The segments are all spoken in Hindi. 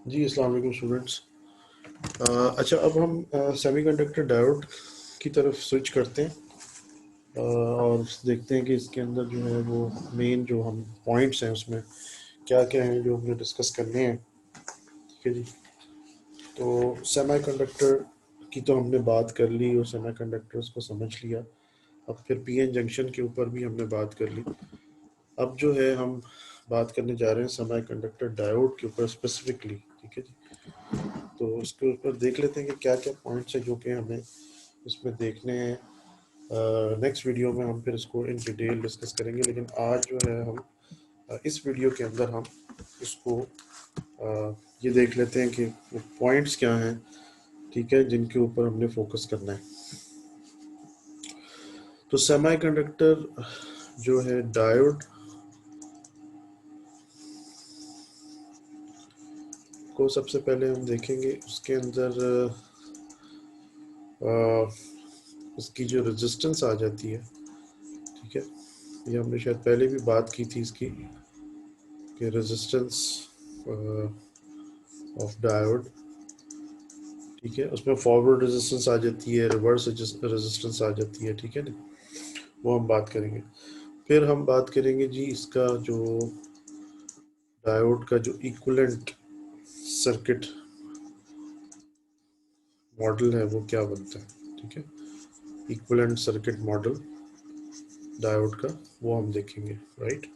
जी, अस्सलाम वालेकुम स्टूडेंट्स। अच्छा, अब हम सेमीकंडक्टर डायोड की तरफ स्विच करते हैं और देखते हैं कि इसके अंदर जो है वो मेन जो हम पॉइंट्स हैं उसमें क्या क्या हैं जो हमें डिस्कस करने हैं। ठीक है जी। तो सेमीकंडक्टर की तो हमने बात कर ली और सेमीकंडक्टर्स को समझ लिया। अब फिर पीएन जंक्शन के ऊपर भी हमने बात कर ली। अब जो है हम बात करने जा रहे हैं सेमीकंडक्टर डायोड के ऊपर स्पेसिफिकली। ठीक है जी। तो उसके ऊपर देख लेते हैं कि क्या क्या पॉइंट्स हैं जो कि हमें इसमें देखने हैं। नेक्स्ट वीडियो में हम फिर इसको इन डिटेल डिस्कस करेंगे, लेकिन आज जो है हम इस वीडियो के अंदर हम इसको ये देख लेते हैं कि वो पॉइंट्स क्या हैं, ठीक है, जिनके ऊपर हमने फोकस करना है। तो सेमीकंडक्टर जो है डायोड को सबसे पहले हम देखेंगे। उसके अंदर उसकी जो रेजिस्टेंस आ जाती है, ठीक है, ये हमने शायद पहले भी बात की थी इसकी, कि रेजिस्टेंस ऑफ डायोड, ठीक है, उसमें फॉरवर्ड रेजिस्टेंस आ जाती है, रिवर्स रेजिस्टेंस आ जाती है, ठीक है ना, वो हम बात करेंगे। फिर हम बात करेंगे जी इसका जो डायोड का जो इक्विवेलेंट सर्किट मॉडल है वो क्या बनता है, ठीक है, इक्विवेलेंट सर्किट मॉडल डायोड का वो हम देखेंगे, राइट।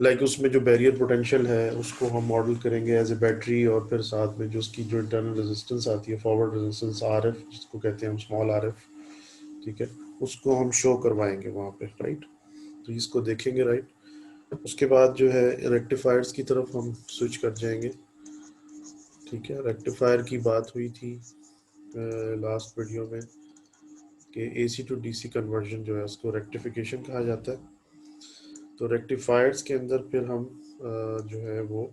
लाइक उसमें जो बैरियर पोटेंशियल है उसको हम मॉडल करेंगे एज ए बैटरी, और फिर साथ में जो उसकी जो इंटरनल रेजिस्टेंस आती है, फॉरवर्ड रेजिस्टेंस आर एफ जिसको कहते हैं हम, स्मॉल आर एफ, ठीक है, उसको हम शो करवाएंगे वहाँ पे, राइट। तो इसको देखेंगे, राइट। उसके बाद जो है रेक्टिफायर्स की तरफ हम स्विच कर जाएंगे, ठीक है। रेक्टिफायर की बात हुई थी लास्ट वीडियो में कि एसी टू डीसी कन्वर्जन जो है उसको रेक्टिफिकेशन कहा जाता है। तो रेक्टिफायर्स के अंदर फिर हम जो है वो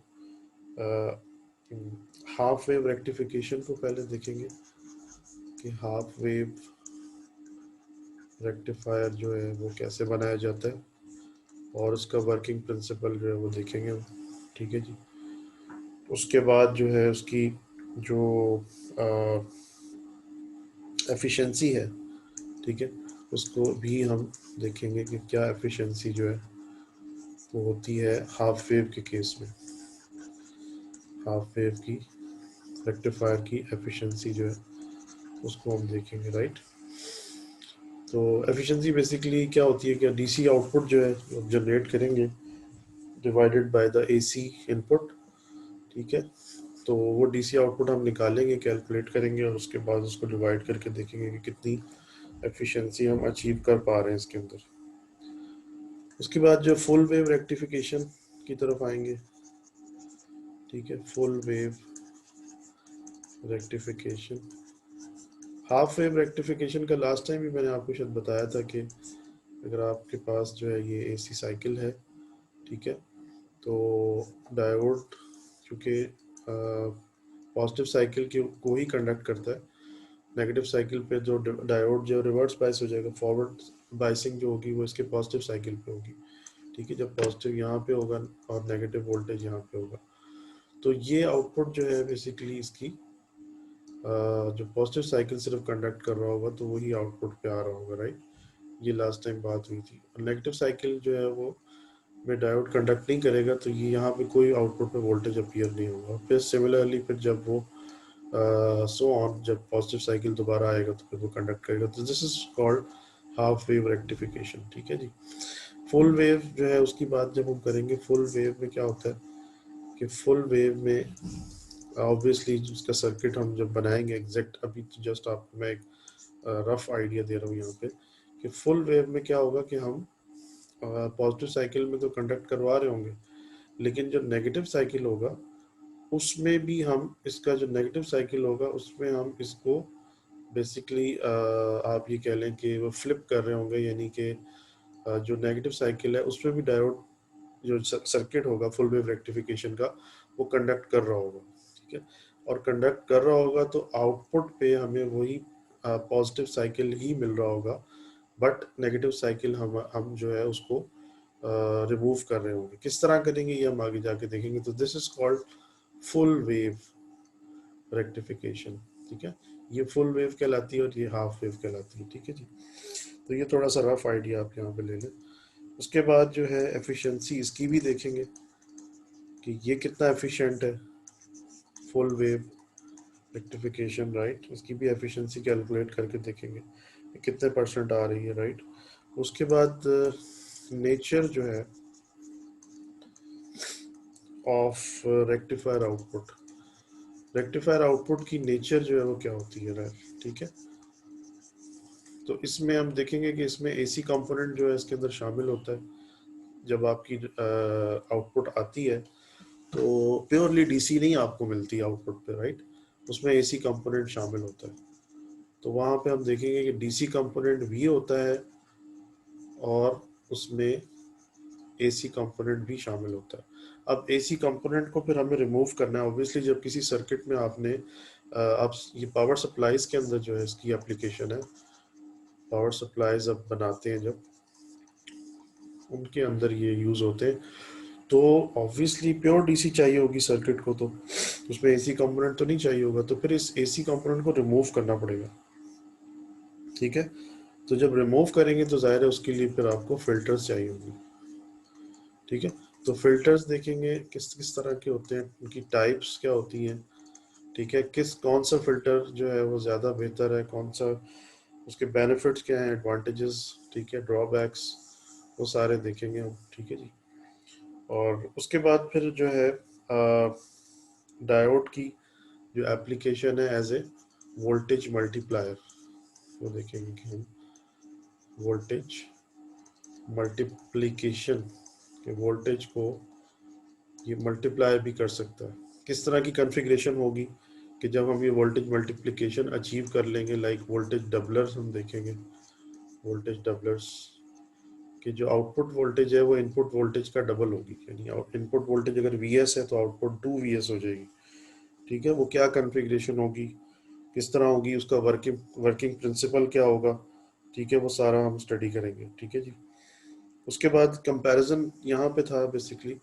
हाफ वेव रेक्टिफिकेशन को पहले देखेंगे कि हाफ वेव रेक्टिफायर जो है वो कैसे बनाया जाता है और उसका वर्किंग प्रिंसिपल जो है वो देखेंगे, ठीक है जी। उसके बाद जो है उसकी जो एफिशिएंसी है, ठीक है, उसको भी हम देखेंगे कि क्या एफिशिएंसी जो है वो होती है हाफ वेव के केस में। हाफ वेव की रेक्टिफायर की एफिशिएंसी जो है उसको हम देखेंगे, राइट। तो एफिशिएंसी बेसिकली क्या होती है कि डीसी आउटपुट जो है जनरेट करेंगे divided by the AC input, ठीक है। तो वो डीसी आउटपुट हम निकालेंगे, कैलकुलेट करेंगे और उसके बाद उसको डिवाइड करके देखेंगे कि कितनी एफिशिएंसी हम अचीव कर पा रहे हैं इसके अंदर। उसके बाद जो फुल वेव रेक्टिफिकेशन की तरफ आएंगे, ठीक है, full wave rectification. Half wave rectification का लास्ट टाइम भी मैंने आपको शायद बताया था कि अगर आपके पास जो है ये एसी साइकिल है, ठीक है, तो डायोड चूँकि पॉजिटिव साइकिल को ही कंडक्ट करता है, नेगेटिव साइकिल पे जो डायोड जो रिवर्स बाइस हो जाएगा, फॉरवर्ड बाइसिंग जो होगी वो इसके पॉजिटिव साइकिल पे होगी, ठीक है, जब पॉजिटिव यहाँ पे होगा और नेगेटिव वोल्टेज यहाँ पे होगा। तो ये आउटपुट जो है बेसिकली इसकी जो पॉजिटिव साइकिल सिर्फ कंडक्ट कर रहा होगा तो वही आउटपुट पे आ रहा होगा, राइट। ये लास्ट टाइम बात हुई थी। नेगेटिव साइकिल जो है वो में डायोड कंडक्ट नहीं करेगा तो ये यहाँ पे कोई आउटपुट पे वोल्टेज अपीयर नहीं होगा। फिर सिमिलरली फिर जब वो सो ऑन, जब पॉजिटिव साइकिल दोबारा आएगा तो फिर वो कंडक्ट करेगा। तो this is called half wave rectification, ठीक है जी। फुल वेव जो है उसकी बात जब हम करेंगे, फुल वेव में क्या होता है कि फुल वेव में ऑब्वियसली उसका सर्किट हम जब बनाएंगे एग्जैक्ट, अभी तो जस्ट आपको मैं एक रफ आइडिया दे रहा हूँ यहाँ पे कि फुल वेव में क्या होगा कि हम पॉजिटिव साइकिल में तो कंडक्ट करवा रहे होंगे, लेकिन जो नेगेटिव साइकिल होगा उसमें भी हम इसका जो नेगेटिव साइकिल होगा उसमें हम इसको बेसिकली आप ये कह लें कि वो फ्लिप कर रहे होंगे, यानी कि जो नेगेटिव साइकिल है उसमें भी डायोड जो सर्किट होगा फुल वेव रेक्टिफिकेशन का वो कंडक्ट कर रहा होगा, ठीक है। और कंडक्ट कर रहा होगा तो आउटपुट पे हमें वही पॉजिटिव साइकिल ही मिल रहा होगा, बट नेगेटिव साइकिल हम जो है उसको रिमूव कर रहे होंगे। किस तरह करेंगे ये हम आगे जाके देखेंगे। तो this is called full wave rectification, ठीक है। ये फुल वेव कहलाती है और ये हाफ वेव कहलाती है, ठीक है जी। तो ये थोड़ा सा रफ आइडिया आप यहाँ पे ले लें। उसके बाद जो है एफिशिएंसी, इसकी भी देखेंगे कि ये कितना एफिशिएंट है, फुल वेव रेक्टिफिकेशन, राइट। इसकी भी एफिशिएंसी कैलकुलेट करके देखेंगे कितने परसेंट आ रही है, राइट। उसके बाद नेचर जो है of rectifier output, rectifier output की नेचर जो है वो क्या होती है, राइट, ठीक है। तो इसमें हम देखेंगे कि इसमें एसी कंपोनेंट जो है इसके अंदर शामिल होता है। जब आपकी आउटपुट आती है तो प्योरली डीसी नहीं आपको मिलती आउटपुट पे, राइट। उसमें एसी कंपोनेंट शामिल होता है। तो वहाँ पे हम देखेंगे कि डीसी कंपोनेंट भी होता है और उसमें एसी कंपोनेंट भी शामिल होता है। अब एसी कंपोनेंट को फिर हमें रिमूव करना है ऑब्वियसली। जब किसी सर्किट में आपने आप ये पावर सप्लाईज के अंदर जो है इसकी एप्लीकेशन है, पावर सप्लाईज अब बनाते हैं जब, उनके अंदर ये यूज होते हैं, तो ऑब्वियसली प्योर डीसी चाहिए होगी सर्किट को, तो उसमें एसी कंपोनेंट तो नहीं चाहिए होगा, तो फिर इस एसी कंपोनेंट को रिमूव करना पड़ेगा, ठीक है। तो जब रिमूव करेंगे तो जाहिर है उसके लिए फिर आपको फिल्टर्स चाहिए होंगे, ठीक है। तो फिल्टर्स देखेंगे किस किस तरह के होते हैं, उनकी टाइप्स क्या होती हैं, ठीक है। कौन सा फिल्टर जो है वो ज़्यादा बेहतर है, कौन सा, उसके बेनिफिट्स क्या हैं, एडवांटेजेस, ठीक है, ड्रॉबैक्स, वो सारे देखेंगे हम, ठीक है जी। और उसके बाद फिर जो है डायोड की जो एप्लीकेशन है एज ए वोल्टेज मल्टीप्लायर, वो देखेंगे कि हम वोल्टेज मल्टीप्लिकेशन के वोल्टेज को ये मल्टीप्लाई भी कर सकता है। किस तरह की कॉन्फ़िगरेशन होगी कि जब हम ये वोल्टेज मल्टीप्लिकेशन अचीव कर लेंगे, लाइक वोल्टेज डबलर्स हम देखेंगे, वोल्टेज डबलर्स कि जो आउटपुट वोल्टेज है वो इनपुट वोल्टेज का डबल होगी, यानी इनपुट वोल्टेज अगर Vs है तो आउटपुट 2Vs हो जाएगी, ठीक है। वो क्या कॉन्फ़िगरेशन होगी, किस तरह होगी, उसका वर्किंग वर्किंग प्रिंसिपल क्या होगा, ठीक है, वो सारा हम स्टडी करेंगे, ठीक है जी। उसके बाद कंपैरिजन यहाँ पे था बेसिकली,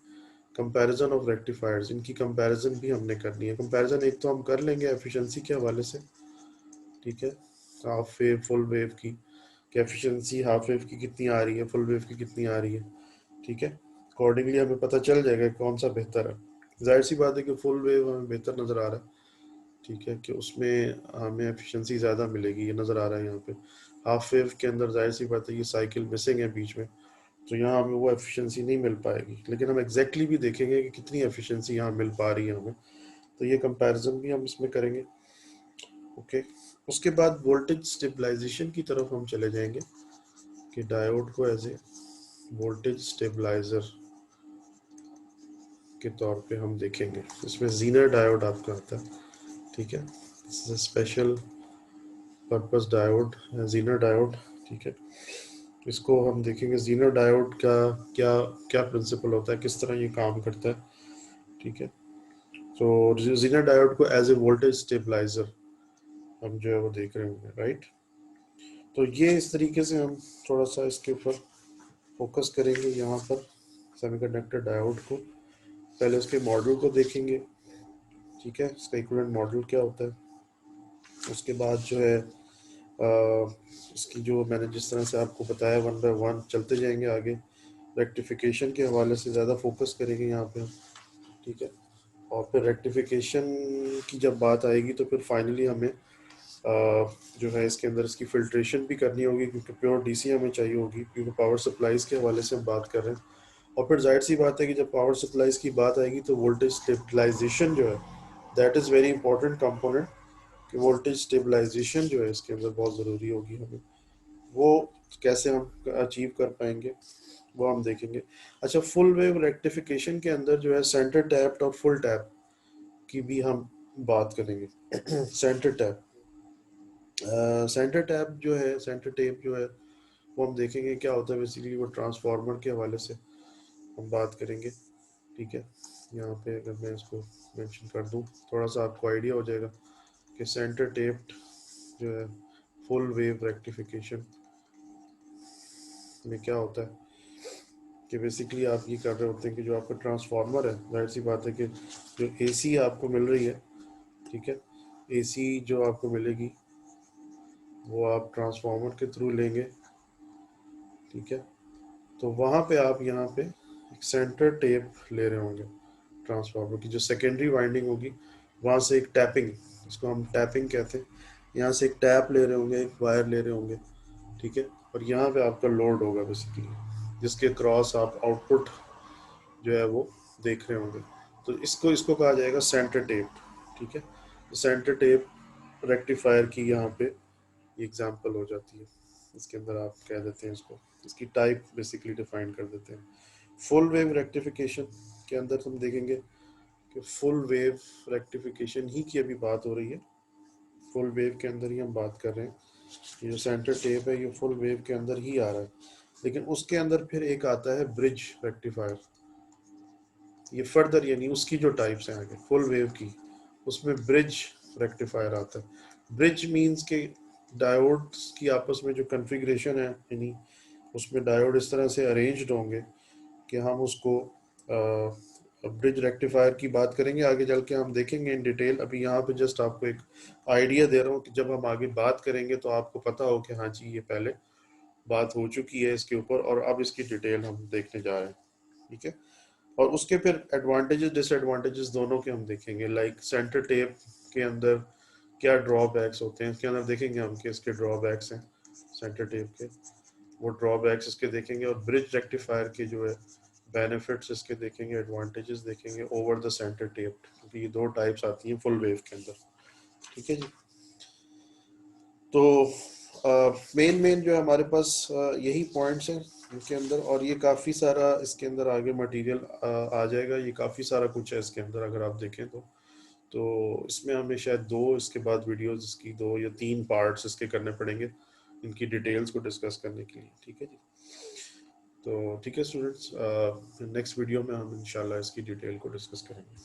कंपैरिजन ऑफ रेक्टिफायर्स, इनकी कंपैरिजन भी हमने करनी है। कंपैरिजन एक तो हम कर लेंगे एफिशिएंसी के हवाले से, ठीक है, हाफ वेव फुल वेव की, कि एफिशिएंसी हाफ वेव की कितनी आ रही है, फुल वेव की कितनी आ रही है, ठीक है। अकॉर्डिंगली हमें पता चल जाएगा कौन सा बेहतर है। जाहिर सी बात है कि फुल वेव हमें बेहतर नज़र आ रहा है, ठीक है, कि उसमें हमें एफिशिएंसी ज़्यादा मिलेगी, ये नज़र आ रहा है यहाँ पे। हाफ वेव के अंदर जाहिर सी बात है ये साइकिल मिसिंग है बीच में, तो यहाँ हमें वो एफिशिएंसी नहीं मिल पाएगी, लेकिन हम एग्जैक्टली भी देखेंगे कि कितनी एफिशिएंसी यहाँ मिल पा रही है हमें, तो ये कंपैरिजन भी हम इसमें करेंगे, ओके। उसके बाद वोल्टेज स्टेबलाइजेशन की तरफ हम चले जाएंगे कि डायोड को एज ए वोल्टेज स्टेबलाइजर के तौर पे हम देखेंगे। इसमें जीनर डायोड आपका आता है, ठीक है, special purpose diode, Zener diode, ठीक है। इसको हम देखेंगे जीनर डायोड का क्या क्या प्रिंसिपल होता है, किस तरह ये काम करता है, ठीक है। तो जीनर डायोड को एज ए वोल्टेज स्टेबलाइजर हम जो है वो देख रहे होंगे, राइट। तो ये इस तरीके से हम थोड़ा सा इसके ऊपर फोकस करेंगे यहाँ पर सेमीकंडक्टर डायोड को। पहले उसके मॉडल को देखेंगे, ठीक है, इसका इक्विवेलेंट मॉडल क्या होता है। उसके बाद जो है इसकी जो मैंने जिस तरह से आपको बताया वन बाय वन चलते जाएंगे आगे। रेक्टिफिकेशन के हवाले से ज़्यादा फोकस करेंगे यहाँ पे, ठीक है। और फिर रेक्टिफिकेशन की जब बात आएगी तो फिर फाइनली हमें जो है इसके अंदर इसकी फिल्ट्रेशन भी करनी होगी, क्योंकि प्योर डीसी हमें चाहिए होगी, क्योंकि पावर सप्लाईज के हवाले से हम बात कर रहे हैं। और फिर जाहिर सी बात है कि जब पावर सप्लाईज की बात आएगी तो वोल्टेज स्टेबलाइजेशन जो है that is very important component, कि वोल्टेज स्टेबलाइजेशन जो है इसके अंदर बहुत ज़रूरी होगी हमें। वो कैसे हम अचीव कर पाएंगे वो हम देखेंगे। अच्छा, फुल वेव रेक्टिफिकेशन के अंदर जो है सेंटर टैप्ड और फुल टैप की भी हम बात करेंगे। सेंटर टैप, सेंटर टैप जो है, सेंटर टेप जो है वो हम देखेंगे क्या होता है। बेसिकली वो ट्रांसफार्मर के हवाले से हम बात करेंगे, ठीक है। यहाँ पे अगर मैं इसको मेंशन कर दूँ थोड़ा सा आपको आइडिया हो जाएगा कि सेंटर टेप्ड जो है फुल वेव रेक्टिफिकेशन में क्या होता है। कि बेसिकली आप ये कर रहे होते हैं कि जो आपका ट्रांसफार्मर है, जाहिर सी बात है कि जो एसी आपको मिल रही है, ठीक है, एसी जो आपको मिलेगी वो आप ट्रांसफार्मर के थ्रू लेंगे, ठीक है। तो वहाँ पे आप यहाँ पे एक सेंटर टेप ले रहे होंगे ट्रांसफार्मर की, जो सेकेंडरी वाइंडिंग होगी वहाँ से एक टैपिंग, इसको हम टैपिंग कहते हैं, यहाँ से एक टैप ले रहे होंगे, एक वायर ले रहे होंगे, ठीक है। और यहाँ पे आपका लोड होगा बेसिकली, जिसके क्रॉस आप आउटपुट जो है वो देख रहे होंगे। तो इसको इसको कहा जाएगा सेंटर टेप, ठीक है। तो सेंटर टेप रेक्टिफायर की यहाँ पे एग्जांपल हो जाती है, इसके अंदर आप कह देते हैं इसको, इसकी टाइप बेसिकली डिफाइन कर देते हैं। फुल वेव रेक्टिफिकेशन के अंदर हम देखेंगे कि फुल वेव रेक्टिफिकेशन ही की अभी बात हो रही है, फुल वेव के अंदर ही हम बात कर रहे हैं। ये जो सेंटर टेप है ये फुल वेव के अंदर ही आ रहा है, लेकिन उसके अंदर फिर एक आता है ब्रिज रेक्टिफायर, ये फर्दर यानी उसकी जो टाइप्स हैं आगे फुल वेव की, उसमें ब्रिज रेक्टिफायर आता है। ब्रिज मींस के डायोड्स की आपस में जो कॉन्फ़िगरेशन है, यानी उसमें डायोड इस तरह से अरेंज्ड होंगे कि हम उसको ब्रिज रेक्टिफायर की बात करेंगे आगे चल के, हम देखेंगे इन डिटेल। अभी यहाँ पे जस्ट आपको एक आइडिया दे रहा हूँ कि जब हम आगे बात करेंगे तो आपको पता हो कि हाँ जी ये पहले बात हो चुकी है इसके ऊपर, और अब इसकी डिटेल हम देखने जा रहे हैं, ठीक है। और उसके फिर एडवांटेजेस डिसएडवांटेजेस दोनों के हम देखेंगे, लाइक सेंटर टेप के अंदर क्या ड्रॉबैक्स होते हैं इसके अंदर देखेंगे हम कि इसके ड्रॉबैक्स हैं सेंटर टेप के, वो ड्रॉबैक्स इसके देखेंगे। और ब्रिज रेक्टिफायर के जो है बेनिफिट्स इसके देखेंगे, एडवांटेजेस देखेंगे ओवर द सेंटर टेप, क्योंकि ये दो टाइप्स आती हैं फुल वेव के अंदर, ठीक है जी। तो मेन मेन जो है हमारे पास यही पॉइंट्स हैं इनके अंदर, और ये काफ़ी सारा इसके अंदर आगे मटेरियल आ जाएगा, ये काफ़ी सारा कुछ है इसके अंदर अगर आप देखें तो इसमें हमें शायद दो इसके बाद वीडियोस इसकी 2 या 3 पार्ट्स इसके करने पड़ेंगे इनकी डिटेल्स को डिस्कस करने के लिए, ठीक है जी। तो ठीक है स्टूडेंट्स, नेक्स्ट वीडियो में हम इंशाल्लाह इसकी डिटेल को डिस्कस करेंगे।